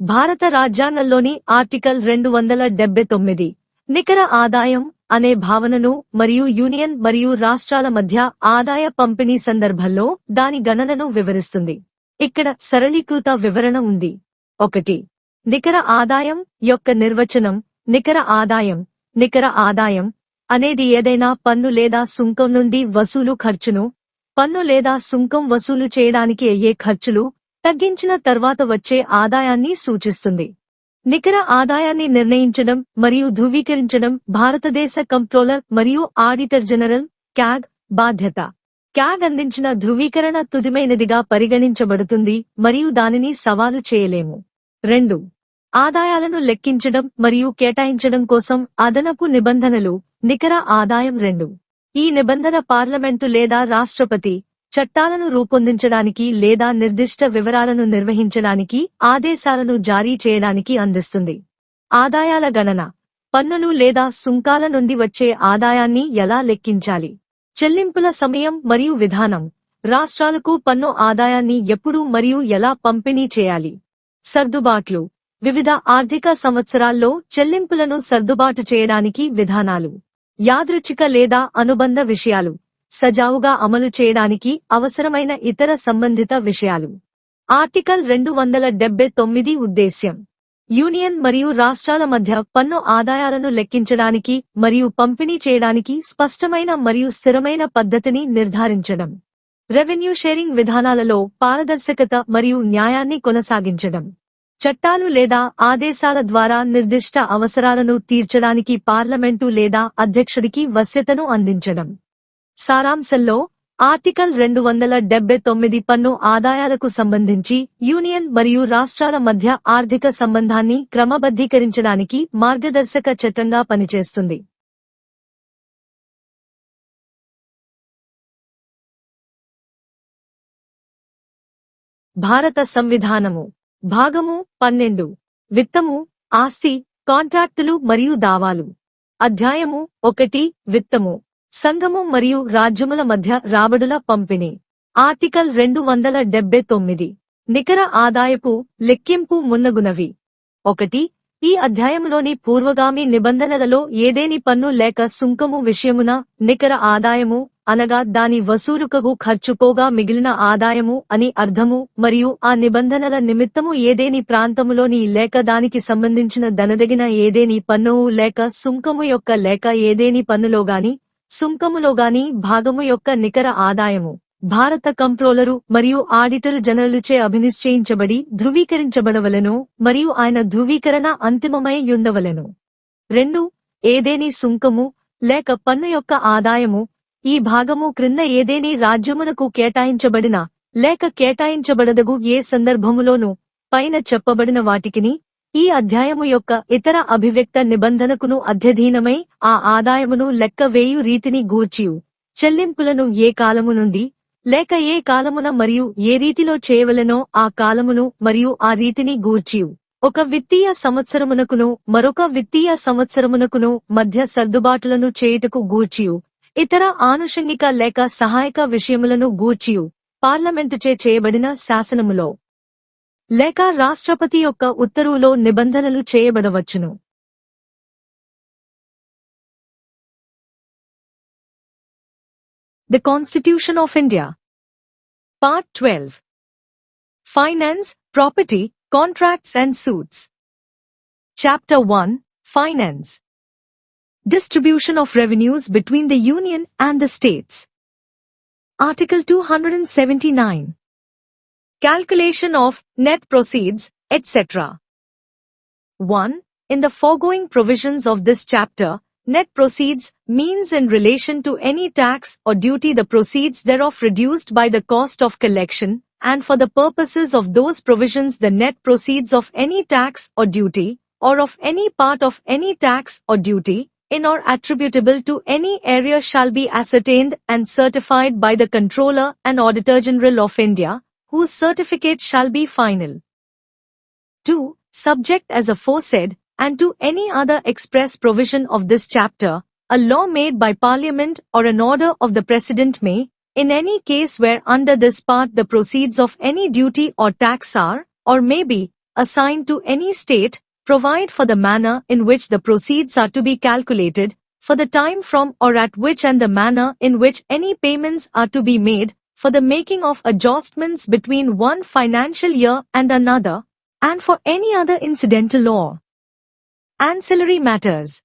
భారత రాజ్యాంగంలోని ఆర్టికల్ 279 నికర ఆదాయం అనే భావనను మరియు యూనియన్ మరియు రాష్ట్రాల మధ్య ఆదాయ పంపిణీ సందర్భంలో దాని గణనను వివరిస్తుంది. ఇక్కడ సరళీకృత వివరణ ఉంది. 1. నికర ఆదాయం యొక్క నిర్వచనం. నికర ఆదాయం అనేది ఏదైనా పన్ను లేదా సుంకం నుండి వసూలు ఖర్చును, పన్ను లేదా సుంకం వసూలు చేయడానికి అయ్యే ఖర్చులు తగ్గించిన తర్వాత వచ్చే ఆదాయాన్ని సూచిస్తుంది. నికర ఆదాయాన్ని నిర్ణయించడం మరియు ధృవీకరించడం భారతదేశ కంప్ట్రోలర్ మరియు ఆడిటర్ జనరల్ క్యాగ్ బాధ్యత. క్యాగ్ అందించిన ధృవీకరణ తుదిమైనదిగా పరిగణించబడుతుంది మరియు దానిని సవాలు చేయలేము. 2. ఆదాయాలను లెక్కించడం మరియు కేటాయించడం కోసం అదనపు నిబంధనలు. నికర ఆదాయం 2. ఈ నిబంధన పార్లమెంటు లేదా రాష్ట్రపతి చట్టాలను రూపొందించడానికి లేదా నిర్దిష్ట వివరాలను నిర్వహించడానికి ఆదేశాలను జారీ చేయడానికి అందిస్తుంది. ఆదాయాల గణన. పన్నులు లేదా సుంకాల నుండి వచ్చే ఆదాయాన్ని ఎలా లెక్కించాలి? చెల్లింపుల సమయం మరియు విధానం. రాష్ట్రాలకు పన్ను ఆదాయాన్ని ఎప్పుడు మరియు ఎలా పంపిణీ చేయాలి? సర్దుబాట్లు. వివిధ ఆర్థిక సంవత్సరాల్లో చెల్లింపులను సర్దుబాటు చేయడానికి విధానాలు. యాదృచ్ఛిక లేదా అనుబంధ విషయాలు. సజావుగా అమలు చేయడానికి అవసరమైన ఇతర సంబంధిత విషయాలు. ఆర్టికల్ 279 ఉద్దేశ్యం యూనియన్ మరియు రాష్ట్రాల మధ్య పన్ను ఆదాయాలను లెక్కించడానికి మరియు పంపిణీ చేయడానికి స్పష్టమైన మరియు స్థిరమైన పద్ధతిని నిర్ధారించడం. రెవెన్యూ షేరింగ్ విధానాలలో పారదర్శకత మరియు న్యాయాన్ని కొనసాగించడం. చట్టాలు లేదా ఆదేశాల ద్వారా నిర్దిష్ట అవసరాలను తీర్చడానికి పార్లమెంటు లేదా అధ్యక్షుడికి వశ్యతను అందించడం. సారాంశంలో ఆర్టికల్ 279 పన్ను ఆదాయాలకు సంబంధించి యూనియన్ మరియు రాష్ట్రాల మధ్య ఆర్థిక సంబంధాన్ని క్రమబద్ధీకరించడానికి మార్గదర్శక చట్టంగా పనిచేస్తుంది. భారత సంవిధానము. భాగము 12. విత్తము, ఆస్తి, కాంట్రాక్టులు మరియు దావాలు. అధ్యాయము 1. విత్తము, సంఘము మరియు రాజ్యముల మధ్య రాబడుల పంపిణీ. ఆర్టికల్ 279. నికర ఆదాయపు లెక్కింపు మున్నగునవి. 1. ఈ అధ్యాయంలోని పూర్వగామి నిబంధనలలో ఏదేని పన్ను లేక సుంకము విషయమున నికర ఆదాయము అనగా దాని వసూలుకగు ఖర్చుపోగా మిగిలిన ఆదాయము అని అర్థము మరియు ఆ నిబంధనల నిమిత్తము ఏదేని ప్రాంతములోని లేక దానికి సంబంధించిన దనదగిన ఏదేని పన్ను లేక సుంకము యొక్క లేక ఏదేని పన్నులోగాని సుంకములోగాని భాగము యొక్క నికర ఆదాయము భారత కంప్ట్రోలరు మరియు ఆడిటర్ జనరలుచే అభినిశ్చయించబడి ధృవీకరించబడవలెను మరియు ఆయన ధృవీకరణ అంతిమమై యుండవలెను. 2. ఏదేని సుంకము లేక పన్ను యొక్క ఆదాయము ఈ భాగము క్రింద ఏదేని రాజ్యమునకు కేటాయించబడిన లేక కేటాయించబడదగు ఏ సందర్భములోనూ పైన చెప్పబడిన వాటికిని ఈ అధ్యాయము యొక్క ఇతర అభివ్యక్త నిబంధనకును అధ్యధీనమై ఆ ఆదాయమును లెక్క వేయు రీతిని గూర్చియు చెల్లింపులను ఏ కాలము నుండి లేక ఏ కాలమున మరియు ఏ రీతిలో చేయవలెనో ఆ కాలమును మరియు ఆ రీతిని గూర్చియు ఒక విత్తీయ సంవత్సరమునకును మరొక విత్తీయ సంవత్సరమునకును మధ్య సర్దుబాటులను చేయుటకు గూర్చియు ఇతర ఆనుషంగిక లేక సహాయక విషయములను గూర్చియు పార్లమెంటుచే చేయబడిన శాసనములో లేక రాష్ట్రపతి యొక్క ఉత్తర్వులో నిబంధనలు చేయబడవచ్చును. The Constitution of India. Part 12. Finance, Property, Contracts and Suits. Chapter 1. Finance. Distribution of revenues between the Union and the States. Article 279. Calculation of net proceeds, etc. 1. In the foregoing provisions of this chapter, net proceeds means in relation to any tax or duty the proceeds thereof reduced by the cost of collection, and for the purposes of those provisions the net proceeds of any tax or duty, or of any part of any tax or duty, in or attributable to any area shall be ascertained and certified by the Controller and Auditor General of India, whose certificate shall be final. 2. Subject as aforesaid, and to any other express provision of this chapter, a law made by Parliament or an order of the President may, in any case where under this part the proceeds of any duty or tax are, or may be, assigned to any state, provide for the manner in which the proceeds are to be calculated, for the time from or at which and the manner in which any payments are to be made, for the making of adjustments between one financial year and another, and for any other incidental or ancillary matters.